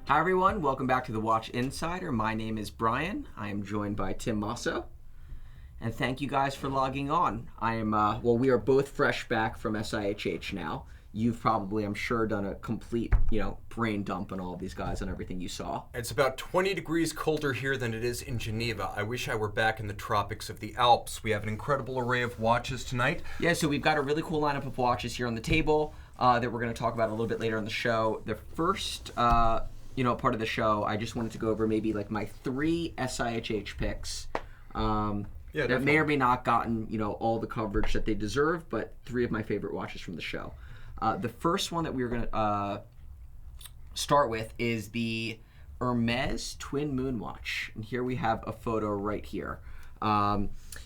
Hi everyone, welcome back to the Watch Insider. My name is Brian. I am joined by Tim Masso. And thank you guys for logging on. We are both fresh back from SIHH now. You've probably, I'm sure, done a complete, brain dump on all of these guys and everything you saw. It's about 20 degrees colder here than it is in Geneva. I wish I were back in the tropics of the Alps. We have an incredible array of watches tonight. Yeah, so we've got a really cool lineup of watches here on the table that we're going to talk about a little bit later in the show. The first, part of the show, I just wanted to go over maybe like my 3 SIHH picks. That may or may not gotten, all the coverage that they deserve, but 3 of my favorite watches from the show. The first one that we're going to start with is the Hermes Twin Moon Watch. And here we have a photo right here.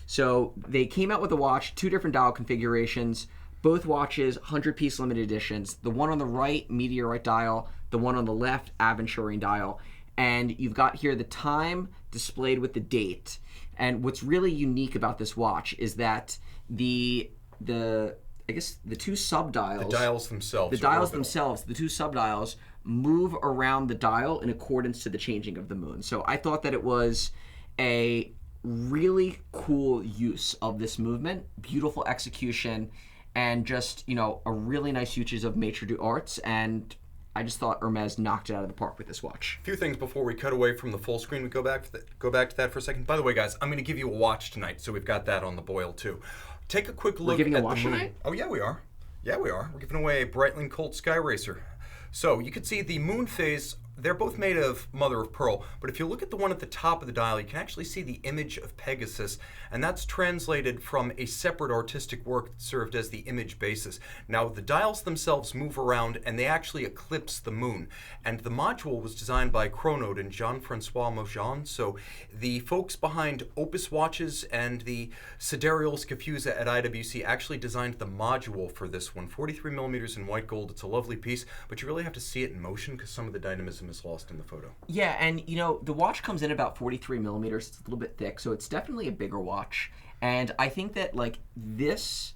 So they came out with a watch, 2 different dial configurations, both watches, 100-piece limited editions. The one on the right, meteorite dial. The one on the left, aventurine dial. And you've got here the time displayed with the date. And what's really unique about this watch is that the 2 subdials, The dials themselves. The 2 subdials move around the dial in accordance to the changing of the moon. So I thought that it was a really cool use of this movement, beautiful execution, and just, a really nice usage of maitre d'arts. And I just thought Hermes knocked it out of the park with this watch. A few things before we cut away from the full screen. We go back to that for a second. By the way, guys, I'm going to give you a watch tonight, so we've got that on the boil too. Take a quick look We're giving at a watch the moon. tonight? Oh yeah, we are. We're giving away a Breitling Colt Sky Racer. So you can see the moon phase. They're both made of mother of pearl, but if you look at the one at the top of the dial, you can actually see the image of Pegasus, and that's translated from a separate artistic work that served as the image basis. Now, the dials themselves move around, and they actually eclipse the moon, and the module was designed by Chronode and Jean-Francois Mojan, so the folks behind Opus Watches and the Sidereal Scafusa at IWC actually designed the module for this one, 43 millimeters in white gold. It's a lovely piece, but you really have to see it in motion because some of the dynamism is lost in the photo. Yeah, and the watch comes in about 43 millimeters. It's a little bit thick, so it's definitely a bigger watch. And I think that this,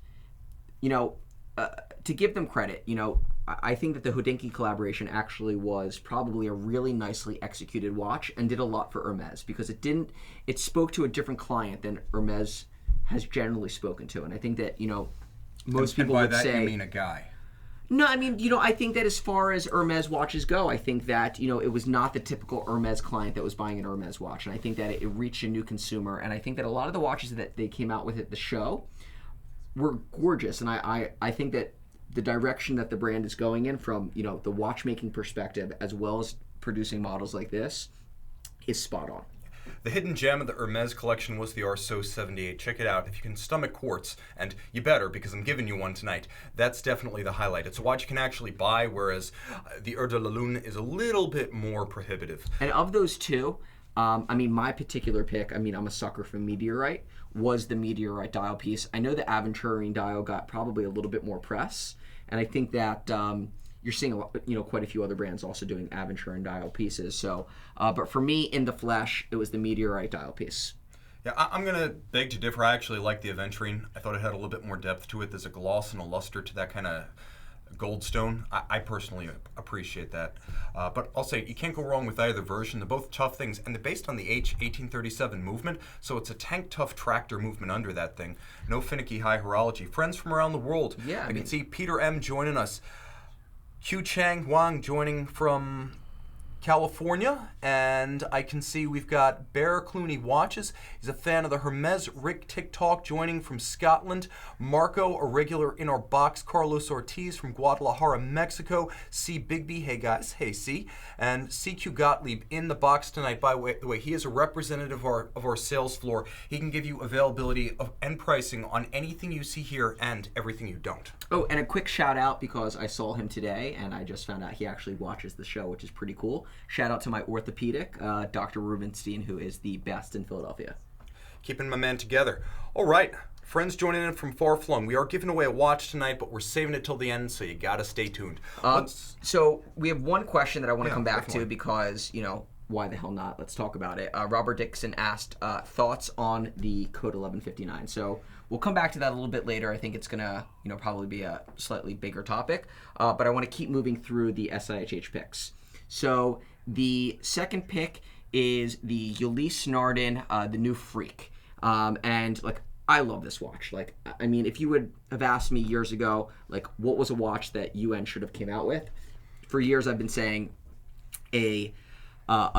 to give them credit, I think that the Hodinkee collaboration actually was probably a really nicely executed watch and did a lot for Hermes because it spoke to a different client than Hermes has generally spoken to. And I think that, most people would say... And by that you mean a guy. No, I mean, I think that as far as Hermes watches go, I think that, it was not the typical Hermes client that was buying an Hermes watch. And I think that it reached a new consumer. And I think that a lot of the watches that they came out with at the show were gorgeous. And I think that the direction that the brand is going in from, the watchmaking perspective, as well as producing models like this, is spot on. The hidden gem of the Hermes collection was the Arceau 78. Check it out. If you can stomach quartz, and you better because I'm giving you one tonight, that's definitely the highlight. It's a watch you can actually buy, whereas the Heure de la Lune is a little bit more prohibitive. And of those 2, my particular pick, I'm a sucker for meteorite, was the meteorite dial piece. I know the aventurine dial got probably a little bit more press, and I think that... you're seeing quite a few other brands also doing aventurine dial pieces. So, but for me, in the flesh, it was the meteorite dial piece. Yeah, I'm going to beg to differ. I actually like the aventurine. I thought it had a little bit more depth to it. There's a gloss and a luster to that kind of goldstone. I personally appreciate that. But I'll say you can't go wrong with either version. They're both tough things, and they're based on the H1837 movement, so it's a tank-tough tractor movement under that thing. No finicky high horology. Friends from around the world. Yeah, I can see Peter M. joining us. Hugh Chang Wang joining from California, and I can see we've got Bear Clooney Watches. He's a fan of the Hermes. Rick TikTok joining from Scotland. Marco, a regular in our box. Carlos Ortiz from Guadalajara, Mexico. C. Bigby, hey guys, hey C. And CQ Gottlieb in the box tonight. By the way, he is a representative of our sales floor. He can give you availability and pricing on anything you see here and everything you don't. Oh, and a quick shout out because I saw him today, and I just found out he actually watches the show, which is pretty cool. Shout out to my orthopedic, Dr. Rubenstein, who is the best in Philadelphia. Keeping my man together. All right, friends joining in from far flung. We are giving away a watch tonight, but we're saving it till the end, so you gotta stay tuned. So we have one question that I want to come back definitely. to because, why the hell not? Let's talk about it. Robert Dixon asked thoughts on the Code 1159. So we'll come back to that a little bit later. I think it's gonna, probably be a slightly bigger topic. But I want to keep moving through the SIHH picks. So The second pick is the Ulysse Nardin, the new Freak. And like, I love this watch. Like, I mean, if you would have asked me years ago, like, what was a watch that UN should have came out with? For years, I've been saying a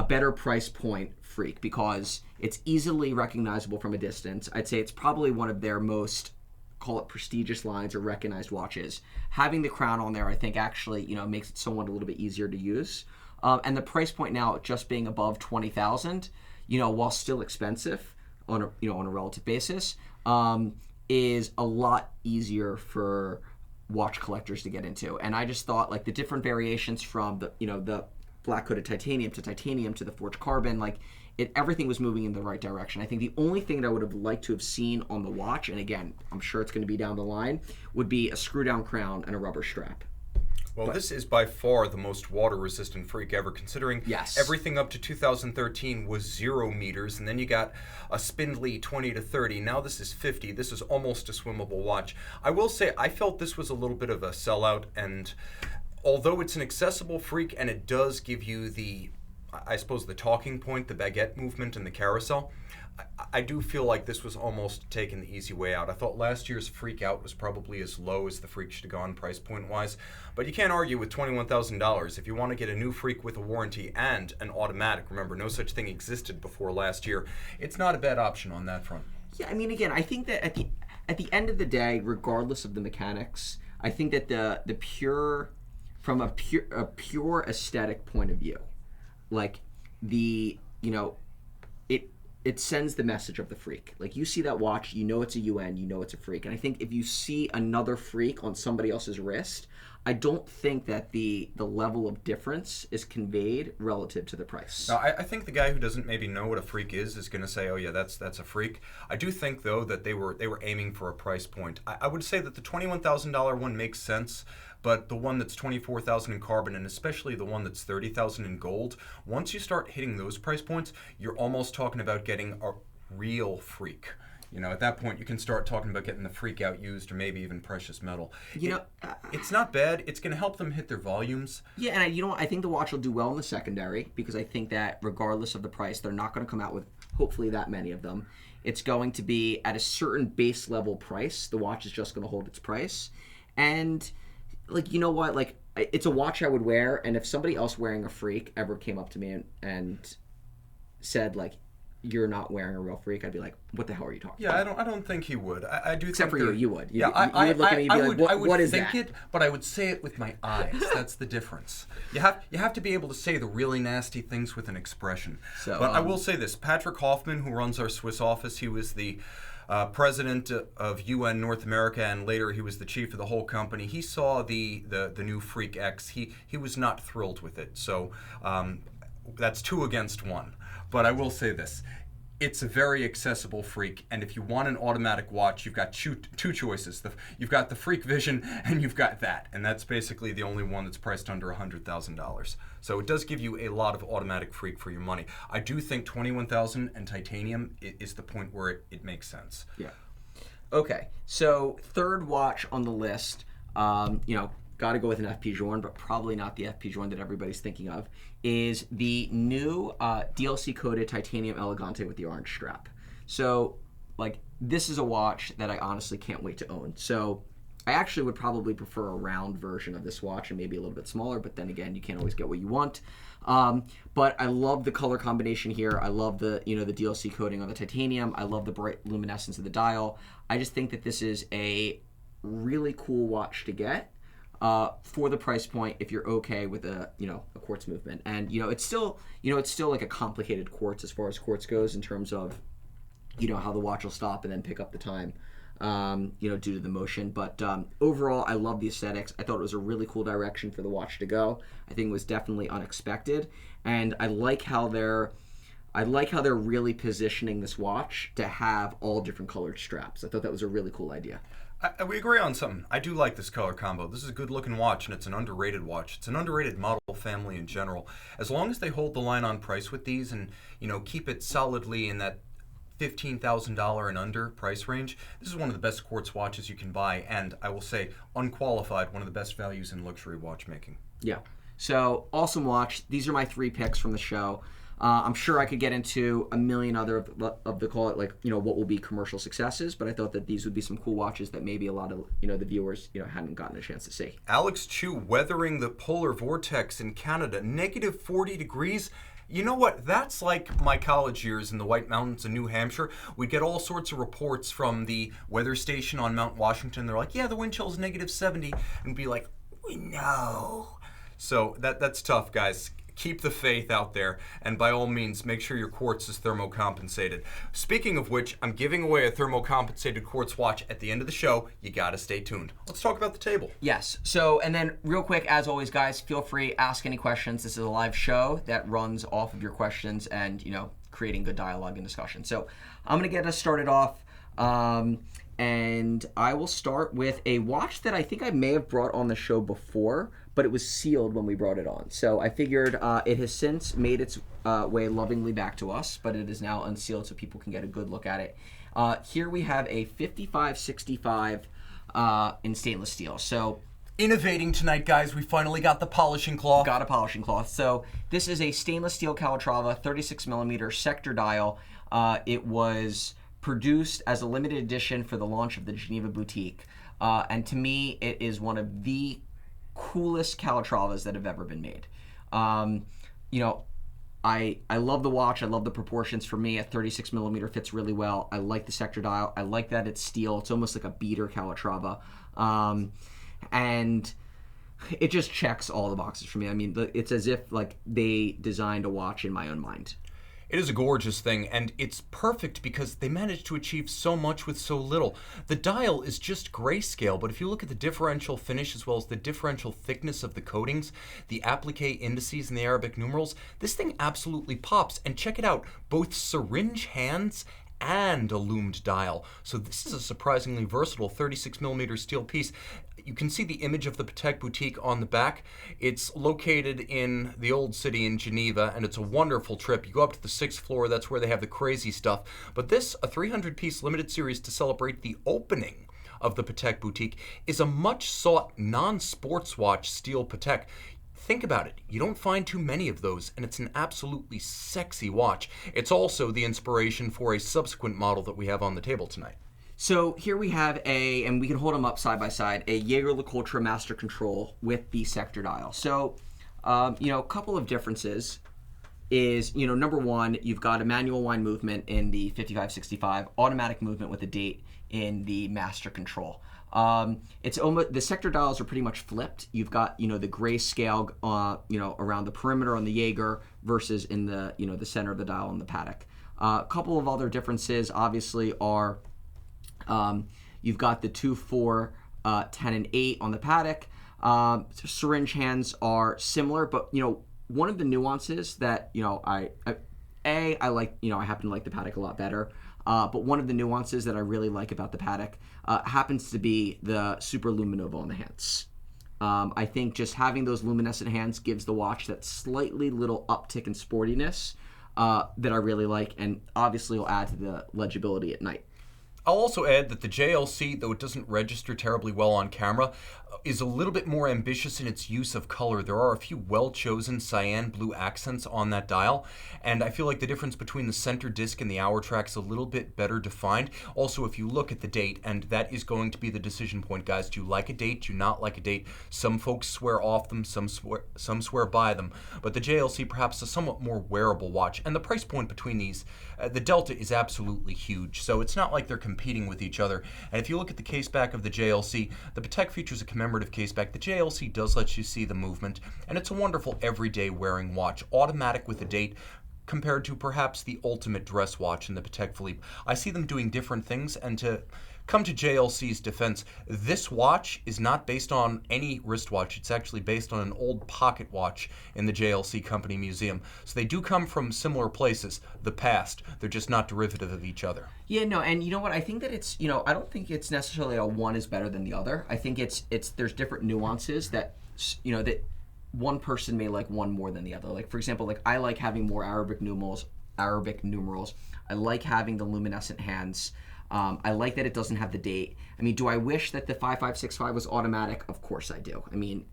better price point Freak, because it's easily recognizable from a distance. I'd say it's probably one of their most, call it, prestigious lines or recognized watches. Having the crown on there, I think, actually, makes it somewhat a little bit easier to use. And the price point now just being above 20,000, while still expensive on a relative basis, is a lot easier for watch collectors to get into. And I just thought, like, the different variations from the black coated titanium to the forged carbon, like, everything was moving in the right direction. I think the only thing that I would have liked to have seen on the watch, and again, I'm sure it's going to be down the line, would be a screw down crown and a rubber strap. Well, this is by far the most water-resistant Freak ever, considering everything up to 2013 was 0 meters, and then you got a spindly 20 to 30. Now this is 50. This is almost a swimmable watch. I will say, I felt this was a little bit of a sellout, and although it's an accessible Freak and it does give you the, I suppose, the talking point, the baguette movement and the carousel, I do feel like this was almost taking the easy way out. I thought last year's Freak Out was probably as low as the Freak should have gone price point wise, but you can't argue with $21,000. If you want to get a new Freak with a warranty and an automatic, remember, no such thing existed before last year, it's not a bad option on that front. Yeah, I mean, again, I think that at the end of the day, regardless of the mechanics, I think that the pure, from a pure aesthetic point of view, like it sends the message of the Freak. Like, you see that watch, it's a UN, it's a Freak. And I think if you see another Freak on somebody else's wrist, I don't think that the level of difference is conveyed relative to the price. Now, I think the guy who doesn't maybe know what a Freak is going to say, oh yeah, that's a Freak. I do think, though, that they were aiming for a price point. I would say that the $21,000 one makes sense, but the one that's $24,000 in carbon, and especially the one that's $30,000 in gold, once you start hitting those price points, you're almost talking about getting a real Freak. At that point, you can start talking about getting the Freak Out used, or maybe even precious metal. It's not bad. It's going to help them hit their volumes. Yeah, and I think the watch will do well in the secondary, because I think that regardless of the price, they're not going to come out with hopefully that many of them. It's going to be at a certain base level price. The watch is just going to hold its price. And, like, you know what? Like, it's a watch I would wear, and if somebody else wearing a Freak ever came up to me and said, like, you're not wearing a real Freak, I'd be like, what the hell are you talking about? I don't think he would. I do. Except think for you would. You would look at me and be like, what is that? I would think it, but I would say it with my eyes. That's the difference. You have to be able to say the really nasty things with an expression. But I will say this: Patrick Hoffman, who runs our Swiss office, he was the president of UN North America, and later he was the chief of the whole company. He saw the new Freak X. He was not thrilled with it. So that's 2 against 1. But I will say this: it's a very accessible Freak, and if you want an automatic watch, you've got two choices. You've got the Freak Vision, and you've got that, and that's basically the only one that's priced under $100,000. So it does give you a lot of automatic Freak for your money. I do think $21,000 and titanium is the point where it makes sense. Yeah. Okay, so third watch on the list, got to go with an FP Journe, but probably not the FP Journe that everybody's thinking of, is the new DLC coated titanium Elegante with the orange strap. So, like, this is a watch that I honestly can't wait to own. So I actually would probably prefer a round version of this watch and maybe a little bit smaller, but then again, you can't always get what you want. But I love the color combination here. I love the DLC coating on the titanium. I love the bright luminescence of the dial. I just think that this is a really cool watch to get. For the price point, if you're okay with a quartz movement, and it's still like a complicated quartz as far as quartz goes in terms of how the watch will stop and then pick up the time, due to the motion. But overall, I love the aesthetics. I thought it was a really cool direction for the watch to go. I think it was definitely unexpected, and I like how they're really positioning this watch to have all different colored straps. I thought that was a really cool idea. We agree on something. I do like this color combo. This is a good-looking watch, and it's an underrated watch. It's an underrated model family in general. As long as they hold the line on price with these and, keep it solidly in that $15,000 and under price range, this is one of the best quartz watches you can buy, and I will say, unqualified, one of the best values in luxury watchmaking. Yeah. So awesome watch. These are my 3 picks from the show. I'm sure I could get into a million other of the call it like what will be commercial successes, but I thought that these would be some cool watches that maybe a lot of the viewers hadn't gotten a chance to see. Alex Chu weathering the polar vortex in Canada, negative 40 degrees. You know what? That's like my college years in the White Mountains in New Hampshire. We'd get all sorts of reports from the weather station on Mount Washington. They're like, yeah, the wind chill is negative 70. And be like, we know. So that's tough, guys. Keep the faith out there, and by all means, make sure your quartz is thermocompensated. Speaking of which, I'm giving away a thermocompensated quartz watch at the end of the show. You gotta stay tuned. Let's talk about the table. Yes. So, and then real quick, as always, guys, feel free, ask any questions. This is a live show that runs off of your questions and, creating good dialogue and discussion. So I'm going to get us started off, and I will start with a watch that I think I may have brought on the show before, but it was sealed when we brought it on. So I figured it has since made its way lovingly back to us, but it is now unsealed so people can get a good look at it. Here we have a 5565 in stainless steel. So innovating tonight, guys. We finally got the polishing cloth. Got a polishing cloth. So this is a stainless steel Calatrava 36 millimeter sector dial. It was produced as a limited edition for the launch of the Geneva boutique. And to me, it is one of the coolest Calatravas that have ever been made. I love the watch. I love the proportions. For me, a 36 millimeter fits really well. I like the sector dial. I like that it's steel. It's almost like a beater Calatrava. And it just checks all the boxes for me. I mean, it's as if like they designed a watch in my own mind. It is a gorgeous thing, and it's perfect because they managed to achieve so much with so little. The dial is just grayscale, but if you look at the differential finish as well as the differential thickness of the coatings, the applique indices and the Arabic numerals, this thing absolutely pops. And check it out, both syringe hands and a loomed dial. So this is a surprisingly versatile 36 millimeter steel piece. You can see the image of the Patek boutique on the back. It's located in the old city in Geneva, and it's a wonderful trip. You go up to the 6th floor, that's where they have the crazy stuff. But this, a 300-piece limited series to celebrate the opening of the Patek boutique, is a much sought non-sports watch steel Patek. Think about it. You don't find too many of those, and it's an absolutely sexy watch. It's also the inspiration for a subsequent model that we have on the table tonight. So here we have and we can hold them up side by side, a Jaeger-Lecoultre Master Control with the sector dial. So, a couple of differences is, number one, you've got a manual wind movement in the 5565, automatic movement with a date in the Master Control. It's almost, the sector dials are pretty much flipped. You've got, the gray scale, around the perimeter on the Jaeger versus in the, the center of the dial on the Patek. A couple of other differences, obviously, are you've got the 2, 4, 10, and 8 on the Patek. Syringe hands are similar, but, one of the nuances that, I like, I happen to like the Patek a lot better. But one of the nuances that I really like about the Patek happens to be the super luminova on the hands. I think just having those luminescent hands gives the watch that slightly little uptick in sportiness that I really like, and obviously will add to the legibility at night. I'll also add that the JLC, though it doesn't register terribly well on camera, is a little bit more ambitious in its use of color. There are a few well-chosen cyan blue accents on that dial, and I feel like the difference between the center disc and the hour track is a little bit better defined. Also, if you look at the date, and that is going to be the decision point, guys. Do you like a date? Do you not like a date? Some folks swear off them, some swear by them, but the JLC perhaps a somewhat more wearable watch, and the price point between these, the delta is absolutely huge, so it's not like they're competing with each other. And if you look at the case back of the JLC, the Patek features a commemorative case back. The JLC does let you see the movement, and it's a wonderful everyday wearing watch, automatic with a date, compared to perhaps the ultimate dress watch in the Patek Philippe. I see them doing different things, and to come to JLC's defense, this watch is not based on any wristwatch. It's actually based on an old pocket watch in the JLC Company Museum. So they do come from similar places, the past. They're just not derivative of each other. Yeah, no, and you know what? I think that it's, I don't think it's necessarily a one is better than the other. I think it's there's different nuances that, that one person may like one more than the other. Like, for example, like I like having more Arabic numerals. I like having the luminescent hands. I like that it doesn't have the date. I mean, do I wish that the 5565 was automatic? Of course I do. I mean,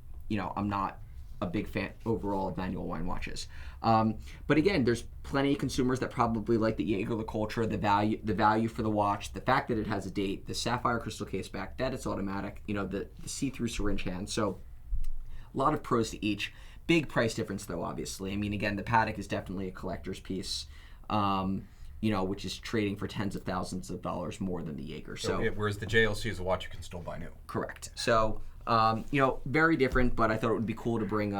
I'm not a big fan overall of manual wine watches. But again, there's plenty of consumers that probably like the Jaeger-Lecoultre, the value for the watch, the fact that it has a date, the sapphire crystal case back, that it's automatic, the see-through syringe hand. So a lot of pros to each. Big price difference though, obviously. I mean, again, the Patek is definitely a collector's piece, which is trading for tens of thousands of dollars more than the Jaeger. Whereas the JLC is a watch you can still buy new. Correct. So, very different, but I thought it would be cool to bring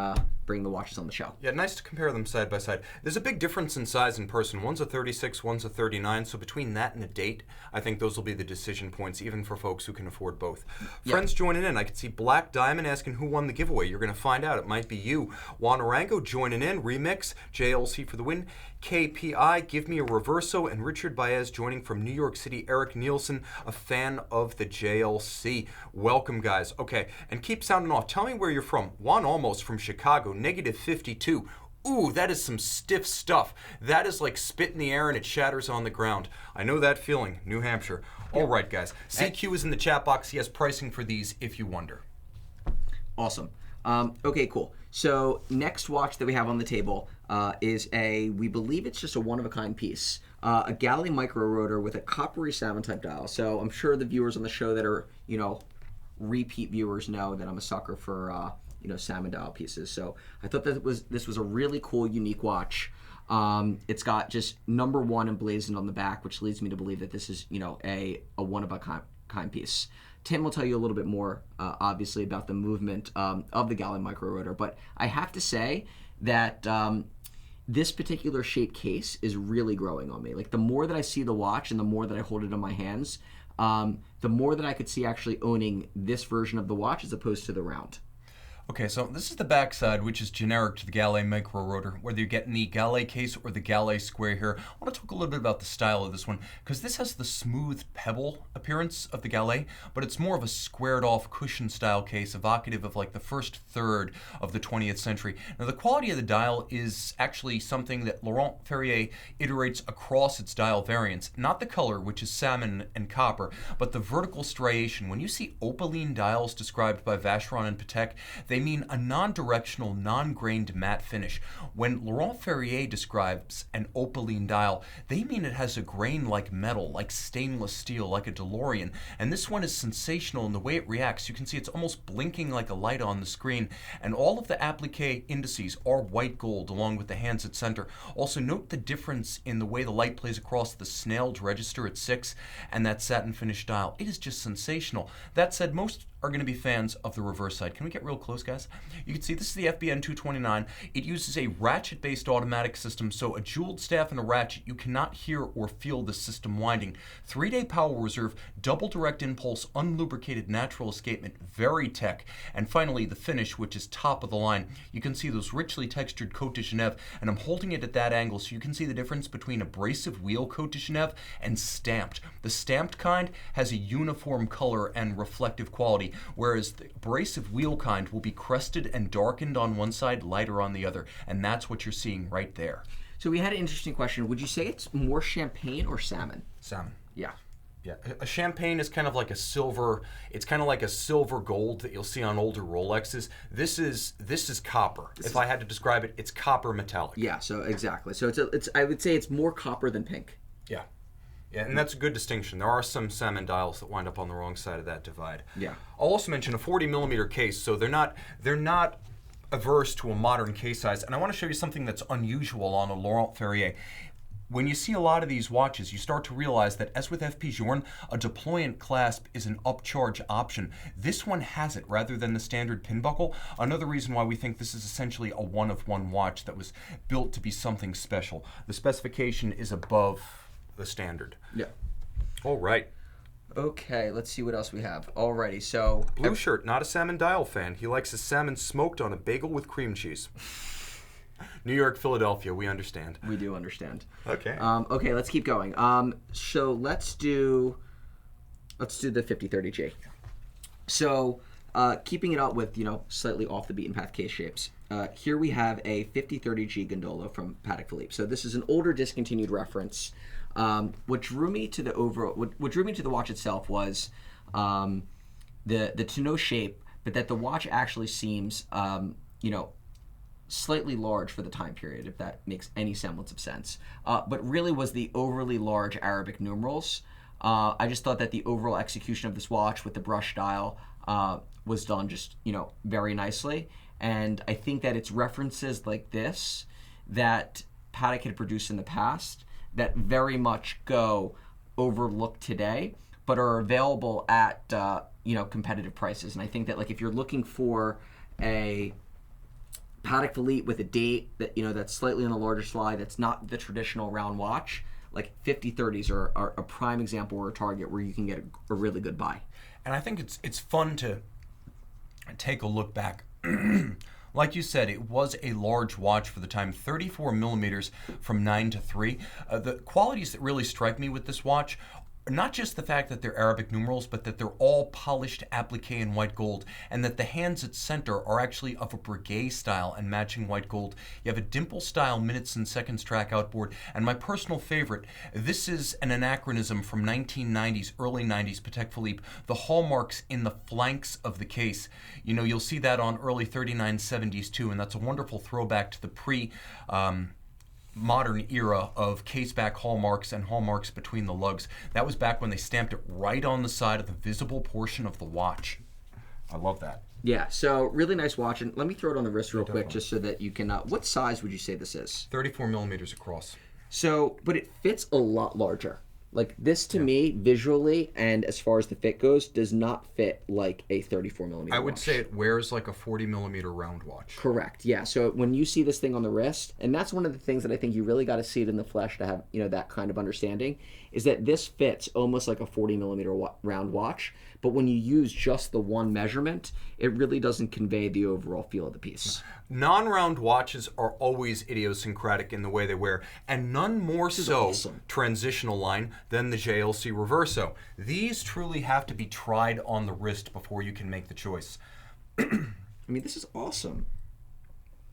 the watches on the show. Yeah, nice to compare them side by side. There's a big difference in size in person. One's a 36, one's a 39, so between that and a date, I think those will be the decision points, even for folks who can afford both. Yep. Friends joining in. I can see Black Diamond asking who won the giveaway. You're going to find out. It might be you. Juan Arango joining in. Remix, JLC for the win. KPI, Give Me a Reverso, and Richard Baez joining from New York City. Eric Nielsen, a fan of the JLC. Welcome, guys. Okay, and keep sounding off. Tell me where you're from. Juan almost from Chicago, -52. Ooh, that is some stiff stuff. That is like spit in the air and it shatters on the ground. I know that feeling. New Hampshire. All right, guys. CQ is in the chat box. He has pricing for these if you wonder. Awesome. Okay, cool. So next watch that we have on the table is we believe it's just a one-of-a-kind piece. A galley micro rotor with a coppery salmon type dial. So I'm sure the viewers on the show that are, repeat viewers know that I'm a sucker for, salmon dial pieces. So I thought that this was a really cool, unique watch. It's got just number 1 emblazoned on the back, which leads me to believe that this is, a one-of-a-kind piece. Tim will tell you a little bit more, obviously, about the movement of the galley micro rotor, but I have to say that this particular shape case is really growing on me. Like, the more that I see the watch and the more that I hold it in my hands, the more that I could see actually owning this version of the watch as opposed to the round. Okay, so this is the backside, which is generic to the Gallet micro rotor, whether you're getting the Gallet case or the Gallet square here. I want to talk a little bit about the style of this one, because this has the smooth pebble appearance of the Gallet, but it's more of a squared off cushion style case, evocative of like the first third of the 20th century. Now the quality of the dial is actually something that Laurent Ferrier iterates across its dial variants, not the color, which is salmon and copper, but the vertical striation. When you see opaline dials described by Vacheron and Patek, they mean a non-directional, non-grained matte finish. When Laurent Ferrier describes an opaline dial, they mean it has a grain like metal, like stainless steel, like a DeLorean. And this one is sensational in the way it reacts. You can see it's almost blinking like a light on the screen. And all of the applique indices are white gold, along with the hands at center. Also note the difference in the way the light plays across the snailed register at 6 and that satin finish dial. It is just sensational. That said, most are going to be fans of the reverse side. Can we get real close, guys? You can see this is the FBN 229. It uses a ratchet-based automatic system, so a jeweled staff and a ratchet, you cannot hear or feel the system winding. 3-day power reserve, double direct impulse, unlubricated natural escapement, very tech. And finally, the finish, which is top of the line. You can see those richly textured Côte de Genève, and I'm holding it at that angle so you can see the difference between abrasive wheel Côte de Genève and stamped. The stamped kind has a uniform color and reflective quality, whereas the abrasive wheel kind will be crested and darkened on one side, lighter on the other, and that's what you're seeing right there. So we had an interesting question. Would you say it's more champagne or salmon? Salmon. Yeah. Yeah, a champagne is kind of like a silver. It's kind of like a silver gold that you'll see on older Rolexes. This is copper. If I had to describe it, it's copper metallic. Yeah. So exactly. So it's I would say it's more copper than pink. Yeah. Yeah, and that's a good distinction. There are some salmon dials that wind up on the wrong side of that divide. Yeah. I'll also mention a 40mm case, so they're not averse to a modern case size. And I want to show you something that's unusual on a Laurent Ferrier. When you see a lot of these watches, you start to realize that, as with FP Journe, a deployant clasp is an upcharge option. This one has it rather than the standard pin buckle. Another reason why we think this is essentially a one-of-one watch that was built to be something special. The specification is above the standard. Yeah. All right. Okay, let's see what else we have. Alrighty, so Blue shirt, not a salmon dial fan. He likes his salmon smoked on a bagel with cream cheese. New York, Philadelphia, we understand. We do understand. Okay. Okay, let's keep going. So let's do the 5030G. So keeping it up with, slightly off the beaten path case shapes. Here we have a 5030G gondola from Patek Philippe. So this is an older discontinued reference. What drew me to the watch itself was the tonneau shape, but that the watch actually seems, slightly large for the time period, if that makes any semblance of sense, but really was the overly large Arabic numerals. I just thought that the overall execution of this watch with the brush dial was done just, very nicely. And I think that it's references like this that Patek had produced in the past that very much go overlooked today, but are available at competitive prices. And I think that like if you're looking for a Patek Philippe with a date that that's slightly on the larger slide, that's not the traditional round watch, like 5030s are a prime example or a target where you can get a really good buy. And I think it's fun to take a look back. Like you said, it was a large watch for the time, 34 millimeters from 9 to 3. The qualities that really strike me with this watch, not just the fact that they're Arabic numerals, but that they're all polished applique in white gold, and that the hands at center are actually of a brigade style and matching white gold. You have a dimple style minutes and seconds track outboard, and my personal favorite, this is an anachronism from 1990s, early 90s Patek Philippe, the hallmarks in the flanks of the case. You'll see that on early 3970s too, and that's a wonderful throwback to the modern era of caseback hallmarks and hallmarks between the lugs. That was back when they stamped it right on the side of the visible portion of the watch. I love that. Yeah, so really nice watch. And let me throw it on the wrist real quick just so that you can... what size would you say this is? 34 millimeters across. So, but it fits a lot larger. Like this to me, visually and as far as the fit goes, does not fit like a 34 millimeter I would watch. say it wears like a 40 millimeter round watch. Correct. Yeah. So when you see this thing on the wrist, and that's one of the things that I think you really got to see it in the flesh to have that kind of understanding, is that this fits almost like a 40 millimeter round watch. But when you use just the one measurement, it really doesn't convey the overall feel of the piece. Non-round watches are always idiosyncratic in the way they wear, and none more so awesome. Transitional line than the JLC Reverso. These truly have to be tried on the wrist before you can make the choice. I mean, this is awesome.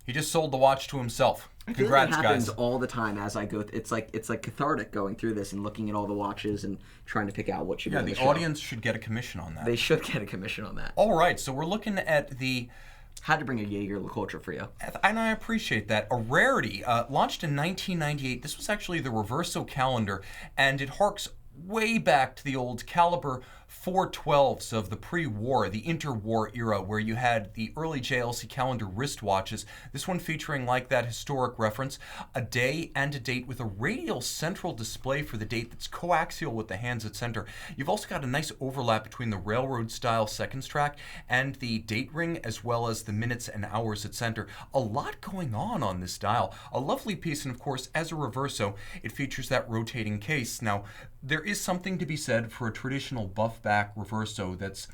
He just sold the watch to himself. Congrats, that happens guys. all the time as I go. It's like cathartic going through this and looking at all the watches and trying to pick out what should be on the the show. audience should get a commission on that. They should get a commission on that. All right, so we're looking at the... Had to bring a Jaeger-Lecoultre for you. And I appreciate that. A rarity, launched in 1998. This was actually the Reverso calendar, and it harks way back to the old caliber 412s of the pre-war, the interwar era, where you had the early JLC calendar wristwatches. This one featuring like that historic reference, a day and a date with a radial central display for the date that's coaxial with the hands at center. You've also got a nice overlap between the railroad style seconds track and the date ring, as well as the minutes and hours at center. A lot going on this dial. A lovely piece, and of course, as a Reverso, it features that rotating case. Now, there is something to be said for a traditional buff back Reverso that's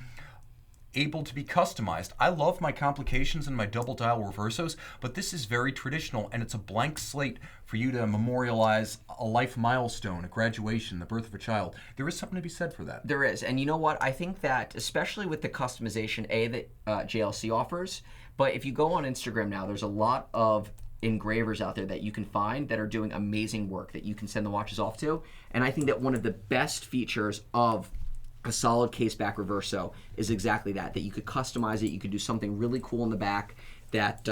able to be customized. I love my complications and my double dial Reversos, but this is very traditional, and it's a blank slate for you to memorialize a life milestone, a graduation, the birth of a child. There is something to be said for that. There is, and you know what? I think that especially with the customization that JLC offers, but if you go on Instagram now, there's a lot of engravers out there that you can find that are doing amazing work that you can send the watches off to. And I think that one of the best features of a solid case back Reverso is exactly that you could customize it. You could do something really cool in the back that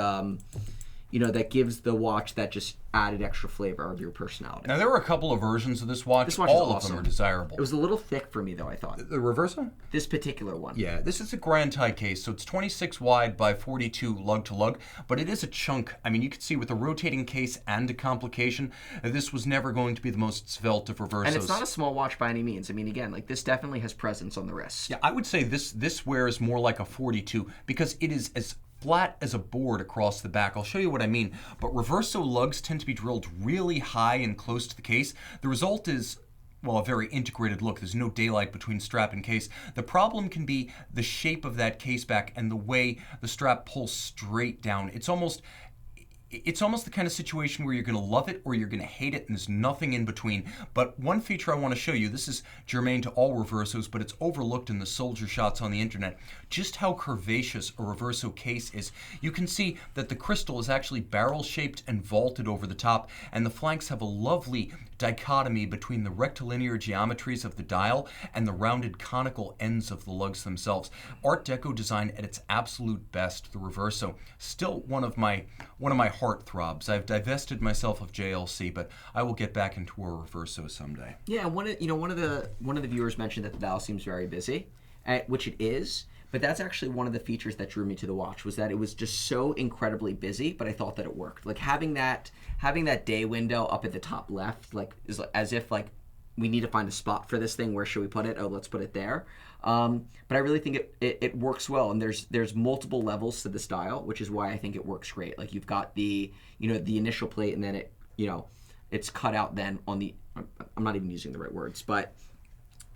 that gives the watch that just added extra flavor of your personality. Now, there were a couple of versions of this watch. This watch All is of awesome. them are desirable. It was a little thick for me, though, I thought. The Reverso? This particular one. Yeah, this is a grand tie case, so it's 26 wide by 42 lug to lug, but it is a chunk. I mean, you can see with a rotating case and a complication, this was never going to be the most svelte of Reversos. And it's not a small watch by any means. I mean, again, like this definitely has presence on the wrist. Yeah, I would say this wears more like a 42 because it is as flat as a board across the back. I'll show you what I mean. But Reverso lugs tend to be drilled really high and close to the case. The result is, well, a very integrated look. There's no daylight between strap and case. The problem can be the shape of that case back and the way the strap pulls straight down. It's almost the kind of situation where you're going to love it or you're going to hate it, and there's nothing in between. But one feature I want to show you, this is germane to all Reversos, but it's overlooked in the soldier shots on the internet, just how curvaceous a Reverso case is. You can see that the crystal is actually barrel-shaped and vaulted over the top, and the flanks have a lovely dichotomy between the rectilinear geometries of the dial and the rounded conical ends of the lugs themselves. Art Deco design at its absolute best. The Reverso, still one of my heartthrobs. I've divested myself of JLC, but I will get back into a Reverso someday. Yeah, one of the viewers mentioned that the dial seems very busy, which it is. But that's actually one of the features that drew me to the watch, was that it was just so incredibly busy, but I thought that it worked. Like having that day window up at the top left, like is as if like we need to find a spot for this thing. Where should we put it? Oh, let's put it there. But I really think it works well, and there's multiple levels to this dial, which is why I think it works great. Like you've got the initial plate, and then it's cut out then on the, I'm not even using the right words, but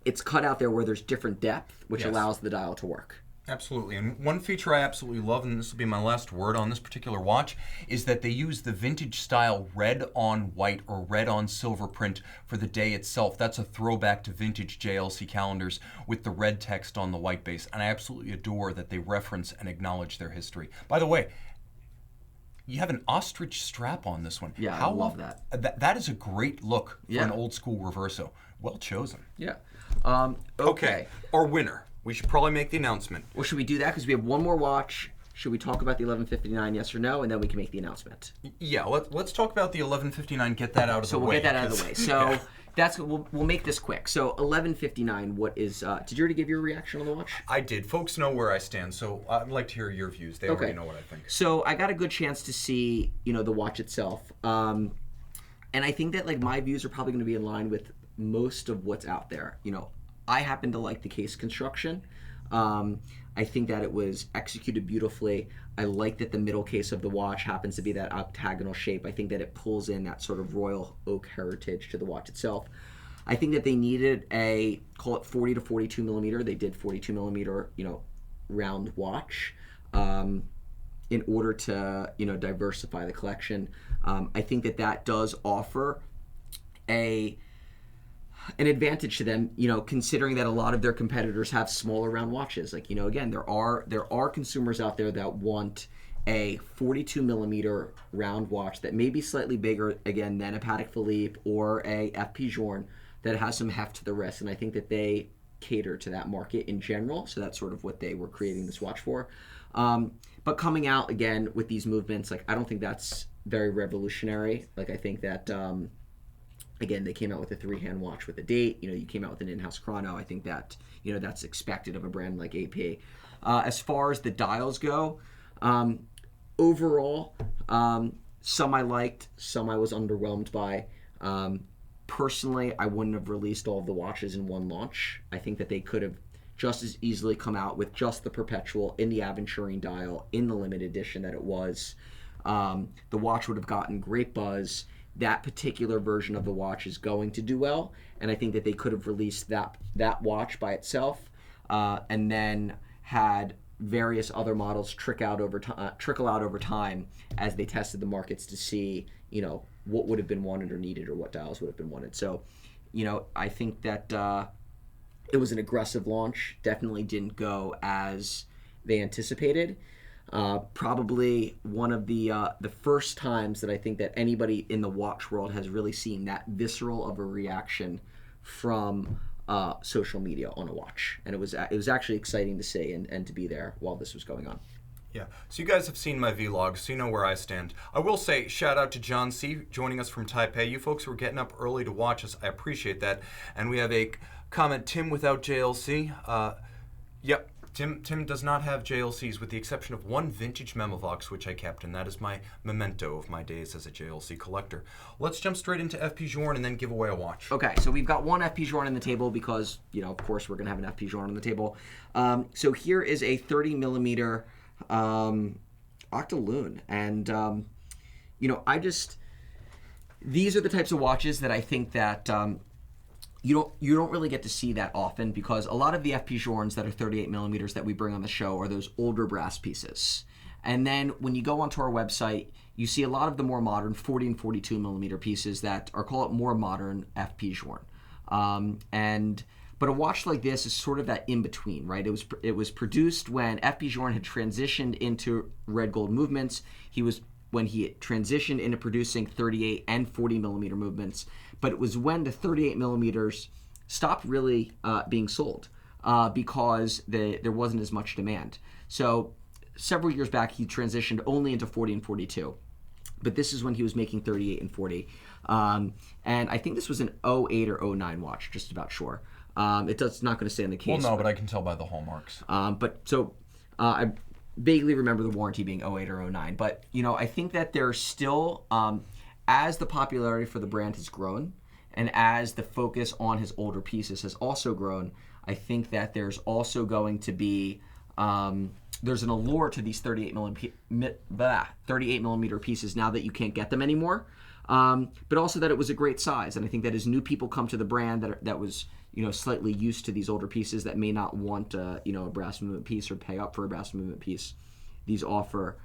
it's cut out there where there's different depth, which allows the dial to work. Absolutely. And one feature I absolutely love, and this will be my last word on this particular watch, is that they use the vintage style red on white or red on silver print for the day itself. That's a throwback to vintage JLC calendars with the red text on the white base. And I absolutely adore that they reference and acknowledge their history. By the way, you have an ostrich strap on this one. Yeah, I love that. That is a great look for an old school Reverso. Well chosen. Yeah. Okay. Our winner. We should probably make the announcement. Well, should we do that? Because we have one more watch. Should we talk about the 1159, yes or no, and then we can make the announcement? Yeah, let's talk about the 1159. Get that out of the way. So we'll get that out of the way. So that's we'll make this quick. So 1159. What is? Did you already give your reaction on the watch? I did. Folks know where I stand, so I'd like to hear your views. They already know what I think. So I got a good chance to see the watch itself, and I think that like my views are probably going to be in line with most of what's out there. I happen to like the case construction. I think that it was executed beautifully. I like that the middle case of the watch happens to be that octagonal shape. I think that it pulls in that sort of royal oak heritage to the watch itself. I think that they needed a, call it 40 to 42 millimeter. They did 42 millimeter, round watch in order to, diversify the collection. I think that does offer an advantage to them, considering that a lot of their competitors have smaller round watches. Like, again, there are consumers out there that want a 42 millimeter round watch that may be slightly bigger, again, than a Patek Philippe or a FP Journe that has some heft to the wrist. And I think that they cater to that market in general. So that's sort of what they were creating this watch for. But coming out again with these movements, like, I don't think that's very revolutionary. Like, I think that, again, they came out with a 3-hand watch with a date. You came out with an in-house chrono. I think that, that's expected of a brand like AP. As far as the dials go, overall, some I liked, some I was underwhelmed by. Personally, I wouldn't have released all of the watches in one launch. I think that they could have just as easily come out with just the Perpetual in the Aventurine dial in the limited edition that it was. The watch would have gotten great buzz. That particular version of the watch is going to do well, and I think that they could have released that watch by itself, and then had various other models trickle out over time as they tested the markets to see, what would have been wanted or needed, or what dials would have been wanted. So, I think that it was an aggressive launch. Definitely didn't go as they anticipated. Probably one of the first times that I think that anybody in the watch world has really seen that visceral of a reaction from social media on a watch, and it was actually exciting to see and to be there while this was going on. Yeah, so you guys have seen my vlog, so you know where I stand. I will say, shout out to John C. joining us from Taipei. You folks were getting up early to watch us. I appreciate that. And we have a comment, Tim without JLC. Yep. Tim does not have JLCs, with the exception of one vintage Memovox, which I kept, and that is my memento of my days as a JLC collector. Let's jump straight into FP Journe and then give away a watch. Okay, so we've got one FP Journe on the table because, of course, we're going to have an FP Journe on the table. So here is a 30 millimeter Octolune, and, these are the types of watches that I think that... You don't really get to see that often, because a lot of the FP Journes that are 38 millimeters that we bring on the show are those older brass pieces. And then when you go onto our website, you see a lot of the more modern 40 and 42 millimeter pieces that are, call it, more modern FP Journe. But a watch like this is sort of that in between, right? It was produced when FP Journe had transitioned into red gold movements. When he transitioned into producing 38 and 40 millimeter movements, but it was when the 38 millimeters stopped really being sold because there wasn't as much demand. So several years back, he transitioned only into 40 and 42. But this is when he was making 38 and 40. And I think this was an 08 or 09 watch, just about sure. It's not going to say on the case. Well, no, but I can tell by the hallmarks. I vaguely remember the warranty being 08 or 09. But, I think that there's still, as the popularity for the brand has grown, and as the focus on his older pieces has also grown, I think that there's also going to be there's an allure to these 38 millimeter pieces now that you can't get them anymore, but also that it was a great size. And I think that as new people come to the brand that was slightly used to these older pieces that may not want a brass movement piece or pay up for a brass movement piece, these offer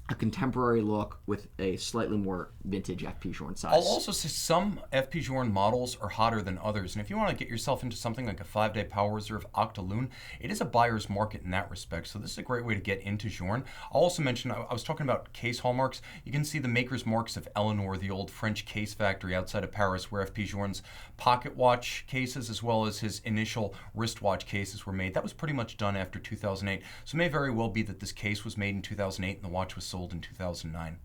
a contemporary look with a slightly more vintage FP Journe size. I'll also say some FP Journe models are hotter than others, and if you want to get yourself into something like a 5-day Power Reserve Octaloon, it is a buyer's market in that respect, so this is a great way to get into Journe. I'll also mention, I was talking about case hallmarks. You can see the maker's marks of Eleanor, the old French case factory outside of Paris, where FP Journe's pocket watch cases as well as his initial wristwatch cases were made. That was pretty much done after 2008, so it may very well be that this case was made in 2008 and the watch was sold in 2009.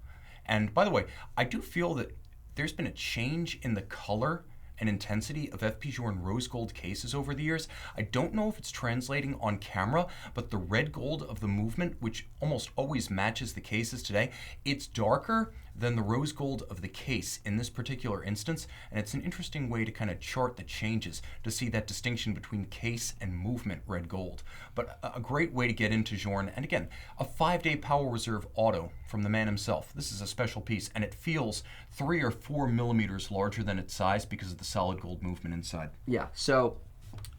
And by the way, I do feel that there's been a change in the color and intensity of FP Journe rose gold cases over the years. I don't know if it's translating on camera, but the red gold of the movement, which almost always matches the cases today, it's darker than the rose gold of the case in this particular instance, and it's an interesting way to kind of chart the changes to see that distinction between case and movement red gold. But a great way to get into Journe, and again, a 5-day Power Reserve auto from the man himself. This is a special piece, and it feels 3 or 4 millimeters larger than its size because of the solid gold movement inside. Yeah, so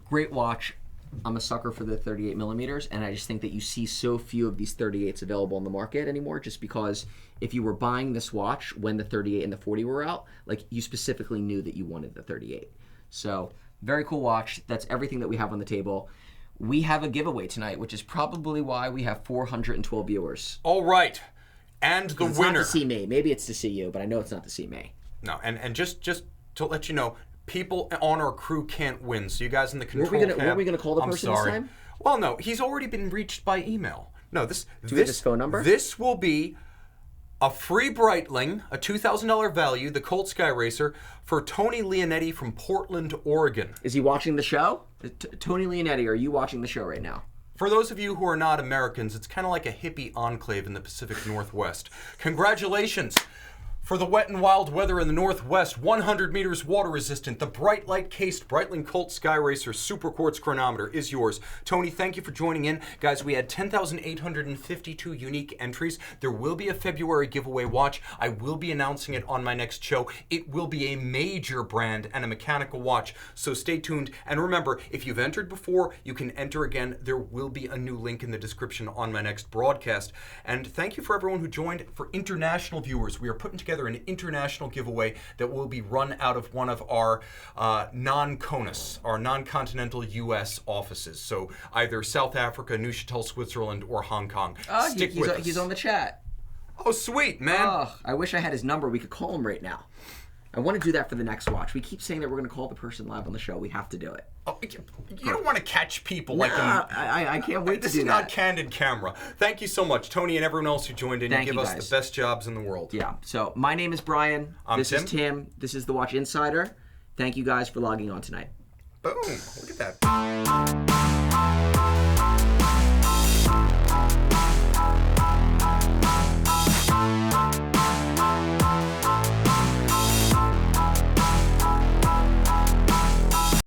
great watch. I'm a sucker for the 38 millimeters, and I just think that you see so few of these 38s available on the market anymore, just because if you were buying this watch when the 38 and the 40 were out, like, you specifically knew that you wanted the 38. So very cool watch. That's everything that we have on the table. We have a giveaway tonight, which is probably why we have 412 viewers. All right. And the It's winner. not to see me. Maybe it's to see you, but I know it's not to see me. No, and just to let you know, people on our crew can't win. So you guys in the control Weren't we gonna call the person this time? Well, no, he's already been reached by email. No, Do we have his phone number? This will be a free Breitling, a $2,000 value, the Colt Sky Racer, for Tony Leonetti from Portland, Oregon. Is he watching the show? Tony Leonetti, are you watching the show right now? For those of you who are not Americans, it's kind of like a hippie enclave in the Pacific Northwest. Congratulations! For the wet and wild weather in the Northwest, 100 meters water resistant, the bright light cased Breitling Colt Sky Racer Super Quartz chronometer is yours. Tony, thank you for joining in. Guys, we had 10,852 unique entries. There will be a February giveaway watch. I will be announcing it on my next show. It will be a major brand and a mechanical watch, so stay tuned. And remember, if you've entered before, you can enter again. There will be a new link in the description on my next broadcast. And thank you for everyone who joined. For international viewers, we are putting together an international giveaway that will be run out of one of our non-CONUS, our non-continental U.S. offices. So either South Africa, Neuchâtel, Switzerland, or Hong Kong. Stick with us. He's on the chat. Oh, sweet, man. Oh, I wish I had his number. We could call him right now. I want to do that for the next watch. We keep saying that we're going to call the person live on the show. We have to do it. Oh, you don't want to catch people like them. I can't wait to do that. This is not candid camera. Thank you so much, Tony, and everyone else who joined in. Thank you give you, us guys. the best jobs in the world. Yeah. So my name is Brian. This is Tim. This is the Watch Insider. Thank you guys for logging on tonight. Boom. Look at that.